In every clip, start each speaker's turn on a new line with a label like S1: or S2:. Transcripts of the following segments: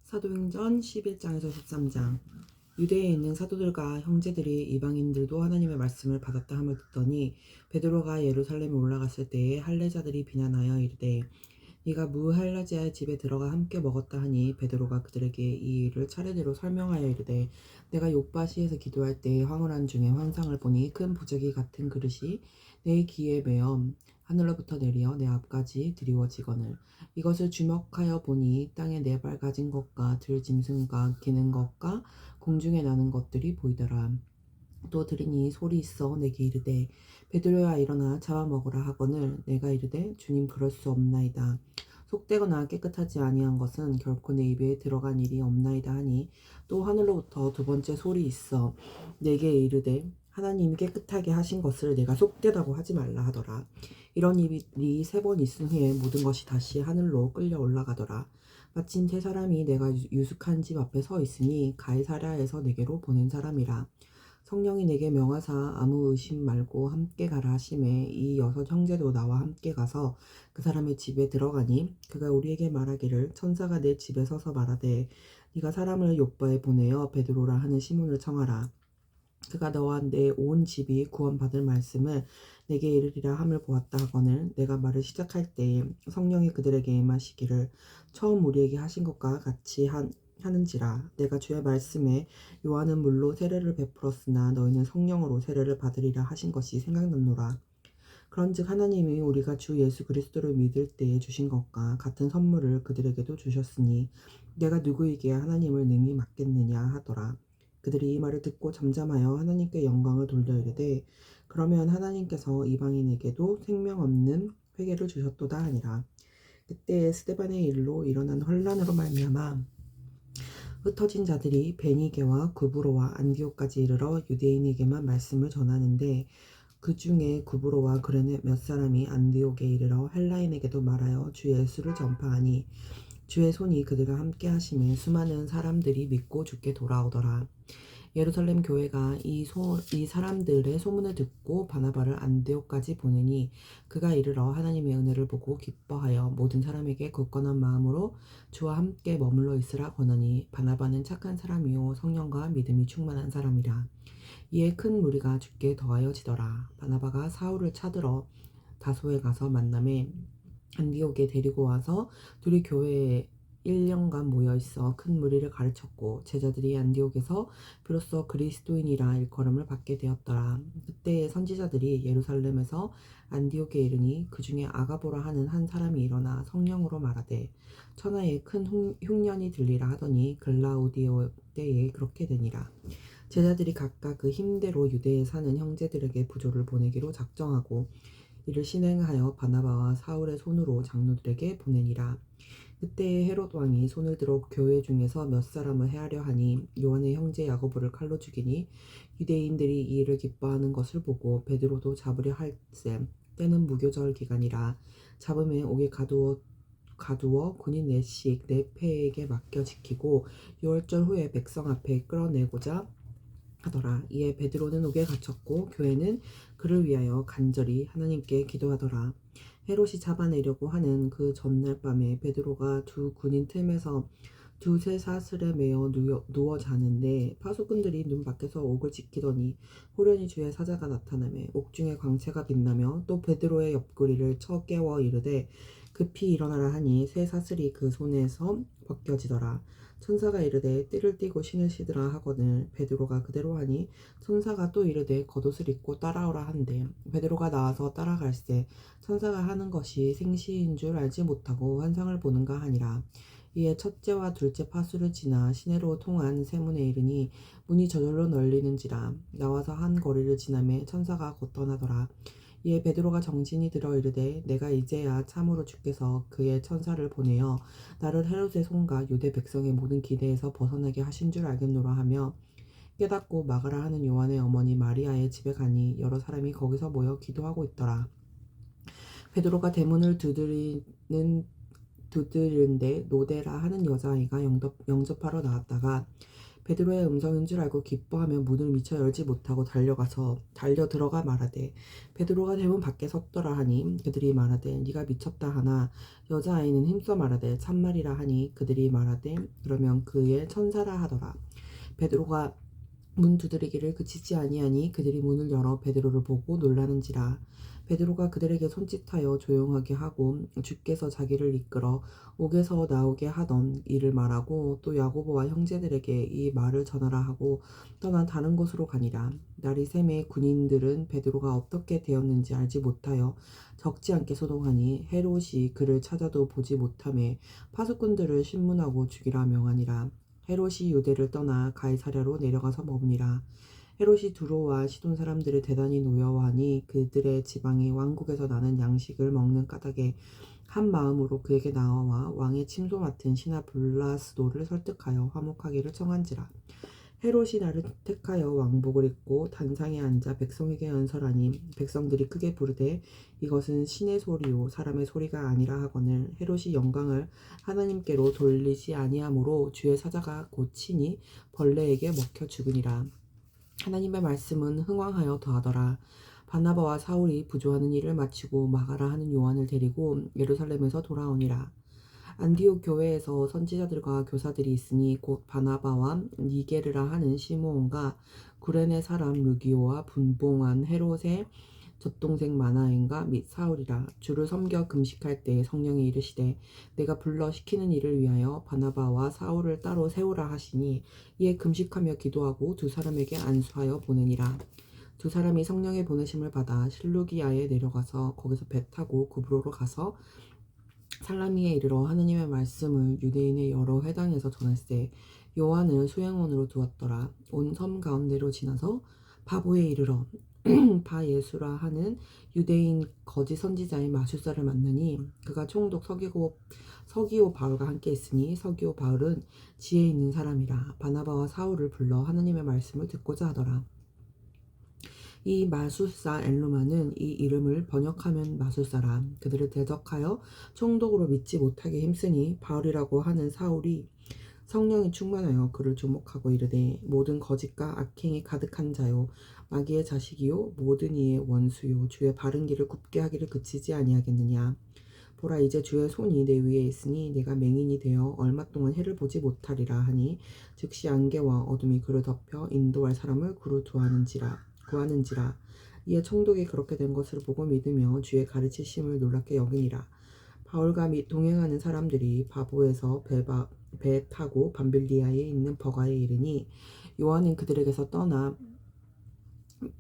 S1: 사도행전 11장에서 13장. 유대에 있는 사도들과 형제들이 이방인들도 하나님의 말씀을 받았다 함을 듣더니 베드로가 예루살렘에 올라갔을 때에 할례자들이 비난하여 이르되 네가 무할례자의 집에 들어가 함께 먹었다 하니 베드로가 그들에게 이 일을 차례대로 설명하여 이르되 내가 욥바시에서 기도할 때에 황홀한 중에 환상을 보니 큰 부재기 같은 그릇이 내 귀에 매어 하늘로부터 내리어 내 앞까지 드리워지거늘 이것을 주목하여 보니 땅에 네 발 가진 것과 들 짐승과 기는 것과 공중에 나는 것들이 보이더라. 또 들으니 소리 있어 내게 이르되 베드로야 일어나 잡아먹으라 하거늘 내가 이르되 주님 그럴 수 없나이다. 속되거나 깨끗하지 아니한 것은 결코 내 입에 들어간 일이 없나이다 하니 또 하늘로부터 두 번째 소리 있어 내게 이르되 하나님이 깨끗하게 하신 것을 내가 속되다고 하지 말라 하더라. 이런 일이 세 번 있은 후에 모든 것이 다시 하늘로 끌려 올라가더라. 마침 세 사람이 내가 유숙한 집 앞에 서 있으니 가이사랴에서 내게로 보낸 사람이라. 성령이 내게 명하사 아무 의심 말고 함께 가라 하심에 이 여섯 형제도 나와 함께 가서 그 사람의 집에 들어가니 그가 우리에게 말하기를 천사가 내 집에 서서 말하되 네가 사람을 욥바에 보내어 베드로라 하는 시몬을 청하라. 그가 너와 내 온 집이 구원받을 말씀을 내게 이르리라 함을 보았다 하거늘 내가 말을 시작할 때에 성령이 그들에게 임하시기를 처음 우리에게 하신 것과 같이 하는지라. 내가 주의 말씀에 요한은 물로 세례를 베풀었으나 너희는 성령으로 세례를 받으리라 하신 것이 생각났노라. 그런즉 하나님이 우리가 주 예수 그리스도를 믿을 때에 주신 것과 같은 선물을 그들에게도 주셨으니 내가 누구에게 하나님을 능히 맡겠느냐 하더라. 그들이 이 말을 듣고 잠잠하여 하나님께 영광을 돌려 이르되 그러면 하나님께서 이방인에게도 생명 없는 회개를 주셨도다 하니라. 그때 스데반의 일로 일어난 혼란으로 말미암아 흩어진 자들이 베니게와 구브로와 안디옥까지 이르러 유대인에게만 말씀을 전하는데 그 중에 구브로와 그레네 몇 사람이 안디옥에 이르러 헬라인에게도 말하여 주 예수를 전파하니 주의 손이 그들과 함께 하심에 수많은 사람들이 믿고 주께 돌아오더라. 예루살렘 교회가 이 사람들의 소문을 듣고 바나바를 안디옥까지 보내니 그가 이르러 하나님의 은혜를 보고 기뻐하여 모든 사람에게 굳건한 마음으로 주와 함께 머물러 있으라 권하니 바나바는 착한 사람이요 성령과 믿음이 충만한 사람이라. 이에 큰 무리가 주께 더하여지더라. 바나바가 사울을 찾으러 다소에 가서 만남에 안디옥에 데리고 와서 둘이 교회에 1년간 모여있어 큰 무리를 가르쳤고 제자들이 안디옥에서 비로소 그리스도인이라 일컬음을 받게 되었더라. 그때 선지자들이 예루살렘에서 안디옥에 이르니 그 중에 아가보라 하는 한 사람이 일어나 성령으로 말하되 천하에 큰 흉년이 들리라 하더니 글라우디오 때에 그렇게 되니라. 제자들이 각각 그 힘대로 유대에 사는 형제들에게 부조를 보내기로 작정하고 이를 실행하여 바나바와 사울의 손으로 장로들에게 보내니라. 그때 헤롯 왕이 손을 들어 교회 중에서 몇 사람을 해하려 하니 요한의 형제 야고보를 칼로 죽이니 유대인들이 이 일을 기뻐하는 것을 보고 베드로도 잡으려 할세 때는 무교절 기간이라. 잡음에 옥에 가두어 군인 넷씩 네 패에게 맡겨 지키고 6월절 후에 백성 앞에 끌어내고자 하더라. 이에 베드로는 옥에 갇혔고 교회는 그를 위하여 간절히 하나님께 기도하더라. 헤롯이 잡아내려고 하는 그 전날 밤에 베드로가 두 군인 틈에서 두세 사슬에 매어 누워 자는데 파수꾼들이 눈 밖에서 옥을 지키더니 호련히 주의 사자가 나타나매 옥중에 광채가 빛나며 또 베드로의 옆구리를 쳐 깨워 이르되 급히 일어나라 하니 새 사슬이 그 손에서 벗겨지더라. 천사가 이르되 띠를 띠고 신을 신으라 하거늘 베드로가 그대로 하니 천사가 또 이르되 겉옷을 입고 따라오라 한대 베드로가 나와서 따라갈새 천사가 하는 것이 생시인 줄 알지 못하고 환상을 보는가 하니라. 이에 첫째와 둘째 파수를 지나 시내로 통한 세문에 이르니 문이 저절로 널리는지라. 나와서 한 거리를 지나매 천사가 곧 떠나더라. 이에 베드로가 정신이 들어 이르되 내가 이제야 참으로 주께서 그의 천사를 보내어 나를 헤롯의 손과 유대 백성의 모든 기대에서 벗어나게 하신 줄 알겠노라 하며 깨닫고 마가라 하는 요한의 어머니 마리아의 집에 가니 여러 사람이 거기서 모여 기도하고 있더라. 베드로가 대문을 두드리는데 노데라 하는 여자아이가 영접하러 나왔다가 베드로의 음성인 줄 알고 기뻐하며 문을 미처 열지 못하고 달려 들어가 말하되 베드로가 대문 밖에 섰더라 하니 그들이 말하되 네가 미쳤다 하나 여자아이는 힘써 말하되 참말이라 하니 그들이 말하되 그러면 그의 천사라 하더라. 베드로가 문 두드리기를 그치지 아니하니 그들이 문을 열어 베드로를 보고 놀라는지라. 베드로가 그들에게 손짓하여 조용하게 하고 주께서 자기를 이끌어 옥에서 나오게 하던 일을 말하고 또 야고보와 형제들에게 이 말을 전하라 하고 떠나 다른 곳으로 가니라. 날이 새매 군인들은 베드로가 어떻게 되었는지 알지 못하여 적지 않게 소동하니 헤롯이 그를 찾아도 보지 못하매 파수꾼들을 신문하고 죽이라 명하니라. 헤롯이 유대를 떠나 가이사랴로 내려가서 머무니라. 헤롯이 두로와 시돈 사람들을 대단히 노여워하니 그들의 지방이 왕국에서 나는 양식을 먹는 까닭에 한 마음으로 그에게 나와 왕의 침소 맡은 신하 블라스도를 설득하여 화목하기를 청한지라. 헤롯이 나를 택하여 왕복을 입고 단상에 앉아 백성에게 연설하니 백성들이 크게 부르되 이것은 신의 소리요 사람의 소리가 아니라 하거늘 헤롯이 영광을 하나님께로 돌리지 아니하므로 주의 사자가 곧 친히 벌레에게 먹혀 죽으니라. 하나님의 말씀은 흥왕하여 더하더라. 바나바와 사울이 부조하는 일을 마치고 마가라 하는 요한을 데리고 예루살렘에서 돌아오니라. 안디옥 교회에서 선지자들과 교사들이 있으니 곧 바나바와 니게르라 하는 시므온과 구레네 사람 루기오와 분봉한 헤롯의 젖동생 마나엔과 및 사울이라. 주를 섬겨 금식할 때 성령이 이르시되 내가 불러 시키는 일을 위하여 바나바와 사울을 따로 세우라 하시니 이에 금식하며 기도하고 두 사람에게 안수하여 보내니라. 두 사람이 성령의 보내심을 받아 실루기아에 내려가서 거기서 배 타고 구브로로 가서 살라미에 이르러 하느님의 말씀을 유대인의 여러 회당에서 전할세. 요한을 수행원으로 두었더라. 온 섬 가운데로 지나서 바보에 이르러 바 예수라 하는 유대인 거짓 선지자의 마술사를 만나니 그가 총독 서기오 바울과 함께 있으니 서기오 바울은 지혜 있는 사람이라. 바나바와 사울을 불러 하느님의 말씀을 듣고자 하더라. 이 마술사 엘루마는 이 이름을 번역하면 마술사라. 그들을 대적하여 총독으로 믿지 못하게 힘쓰니 바울이라고 하는 사울이 성령이 충만하여 그를 주목하고 이르되 모든 거짓과 악행이 가득한 자요 마귀의 자식이요 모든 이의 원수요 주의 바른 길을 굽게 하기를 그치지 아니하겠느냐. 보라 이제 주의 손이 내 위에 있으니 내가 맹인이 되어 얼마 동안 해를 보지 못하리라 하니 즉시 안개와 어둠이 그를 덮여 인도할 사람을 그로 구하는지라. 이에 총독이 그렇게 된 것을 보고 믿으며 주의 가르치심을 놀랍게 여기니라. 바울과 및 동행하는 사람들이 바보에서 배 타고 밤빌리아에 있는 버가에 이르니 요한은 그들에게서 떠나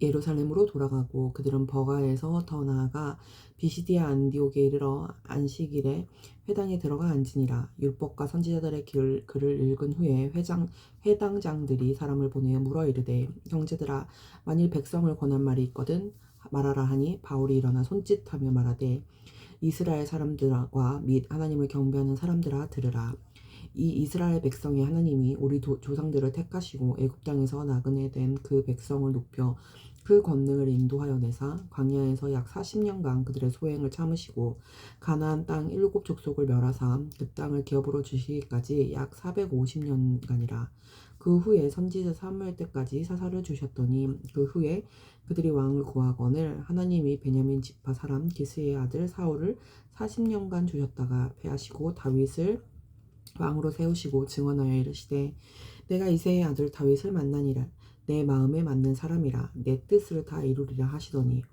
S1: 예루살렘으로 돌아가고 그들은 버가에서 더 나아가 비시디아 안디옥에 이르러 안식일에 회당에 들어가 앉으니라. 율법과 선지자들의 글을 읽은 후에 회당장들이 사람을 보내어 물어 이르되 형제들아 만일 백성을 권한 말이 있거든 말하라 하니 바울이 일어나 손짓하며 말하되 이스라엘 사람들과 및 하나님을 경배하는 사람들아 들으라. 이 이스라엘 백성이 하나님이 우리 조상들을 택하시고 애굽 땅에서 나그네 된 그 백성을 높여 그 권능을 인도하여 내사 광야에서 약 40년간 그들의 소행을 참으시고 가나안 땅 7족속을 멸하사 그 땅을 기업으로 주시기까지 약 450년간이라. 그 후에 선지자 사무엘 때까지 사사를 주셨더니 그 후에 그들이 왕을 구하거늘 하나님이 베냐민 지파 사람 기스의 아들 사울을 40년간 주셨다가 패하시고 다윗을 왕으로 세우시고 증언하여 이르시되 내가 이새의 아들 다윗을 만나니라. 내 마음에 맞는 사람이라 내 뜻을 다 이루리라 하시더니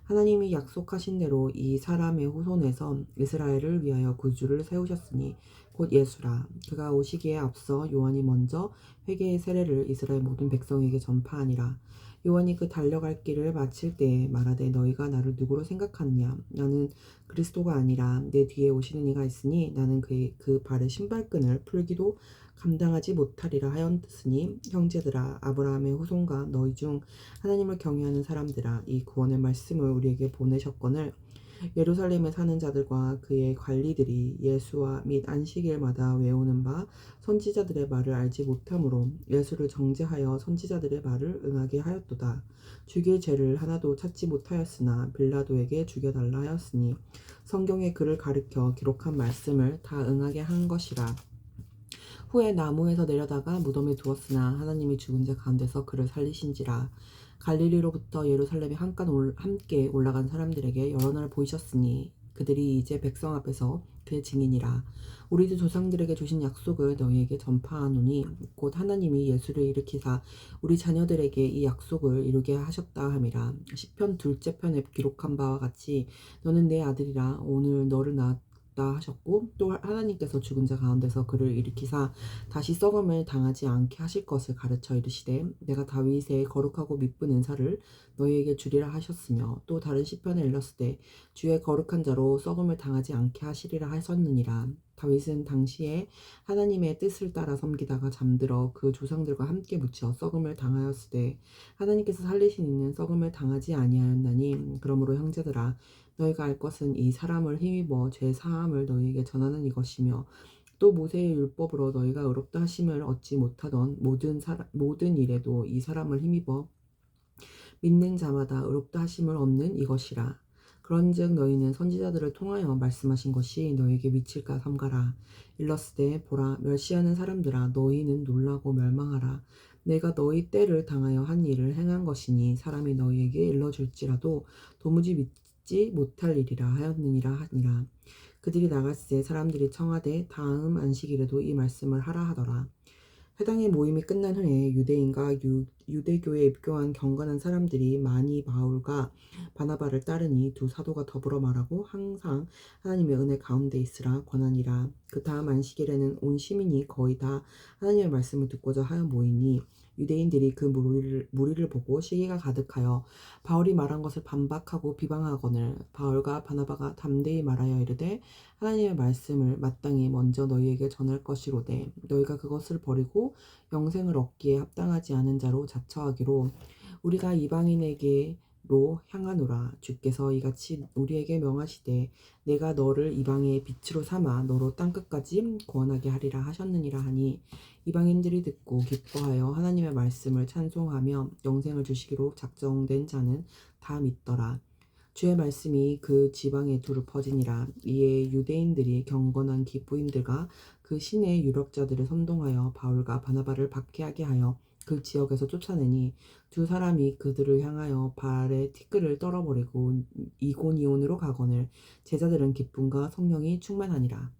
S1: 하나님이 약속하신 대로 이 사람의 후손에서 이스라엘을 위하여 구주를 세우셨으니 곧 예수라. 그가 오시기에 앞서 요한이 먼저 회개의 세례를 이스라엘 모든 백성에게 전파하니라. 요한이 그 달려갈 길을 마칠 때에 말하되 너희가 나를 누구로 생각하느냐. 나는 그리스도가 아니라 내 뒤에 오시는 이가 있으니 나는 그 발의 신발끈을 풀기도 감당하지 못하리라 하였으니 형제들아 아브라함의 후손과 너희 중 하나님을 경외하는 사람들아 이 구원의 말씀을 우리에게 보내셨거늘 예루살렘에 사는 자들과 그의 관리들이 예수와 및 안식일마다 외우는 바 선지자들의 말을 알지 못하므로 예수를 정죄하여 선지자들의 말을 응하게 하였도다. 죽일 죄를 하나도 찾지 못하였으나 빌라도에게 죽여달라 하였으니 성경에 그를 가리켜 기록한 말씀을 다 응하게 한 것이라. 후에 나무에서 내려다가 무덤에 두었으나 하나님이 죽은 자 가운데서 그를 살리신지라. 갈릴리로부터 예루살렘에 함께 올라간 사람들에게 여러 날 보이셨으니 그들이 이제 백성 앞에서 그의 증인이라. 우리도 조상들에게 주신 약속을 너희에게 전파하노니 곧 하나님이 예수를 일으키사 우리 자녀들에게 이 약속을 이루게 하셨다 함이라. 시편 둘째 편에 기록한 바와 같이 너는 내 아들이라 오늘 너를 낳았다 하셨고 또 하나님께서 죽은 자 가운데서 그를 일으키사 다시 썩음을 당하지 않게 하실 것을 가르쳐 이르시되 내가 다윗의 거룩하고 미쁜 은사를 너희에게 주리라 하셨으며 또 다른 시편에 일렀을 때 주의 거룩한 자로 썩음을 당하지 않게 하시리라 하셨느니라. 다윗은 당시에 하나님의 뜻을 따라 섬기다가 잠들어 그 조상들과 함께 묻혀 썩음을 당하였을 때 하나님께서 살리신 이는 썩음을 당하지 아니하였나니 그러므로 형제들아 너희가 알 것은 이 사람을 힘입어 죄 사함을 너희에게 전하는 이것이며 또 모세의 율법으로 너희가 의롭다 하심을 얻지 못하던 모든 일에도 이 사람을 힘입어 믿는 자마다 의롭다 하심을 얻는 이것이라. 그런즉 너희는 선지자들을 통하여 말씀하신 것이 너희에게 미칠까 삼가라. 일렀으되 보라 멸시하는 사람들아 너희는 놀라고 멸망하라. 내가 너희 때를 당하여 한 일을 행한 것이니 사람이 너희에게 일러줄지라도 도무지 믿지 못할 일이라 하였느니라 하니라. 그들이 나갔을 때 사람들이 청하되 다음 안식일에도 이 말씀을 하라 하더라. 회당의 모임이 끝난 후에 유대인과 유대교에 입교한 경건한 사람들이 많이 바울과 바나바를 따르니 두 사도가 더불어 말하고 항상 하나님의 은혜 가운데 있으라 권하니라. 그 다음 안식일에는 온 시민이 거의 다 하나님의 말씀을 듣고자 하여 모이니 유대인들이 그 무리를 보고 시기가 가득하여 바울이 말한 것을 반박하고 비방하거늘 바울과 바나바가 담대히 말하여 이르되 하나님의 말씀을 마땅히 먼저 너희에게 전할 것이로되 너희가 그것을 버리고 영생을 얻기에 합당하지 않은 자로 자처하기로 우리가 이방인에게로 향하노라. 주께서 이같이 우리에게 명하시되 내가 너를 이방의 빛으로 삼아 너로 땅끝까지 구원하게 하리라 하셨느니라 하니 이방인들이 듣고 기뻐하여 하나님의 말씀을 찬송하며 영생을 주시기로 작정된 자는 다 믿더라. 주의 말씀이 그 지방에 두루 퍼지니라. 이에 유대인들이 경건한 기부인들과 그 신의 유력자들을 선동하여 바울과 바나바를 박해하게 하여 그 지역에서 쫓아내니 두 사람이 그들을 향하여 발에 티끌을 떨어버리고 이고니온으로 가거늘 제자들은 기쁨과 성령이 충만하니라.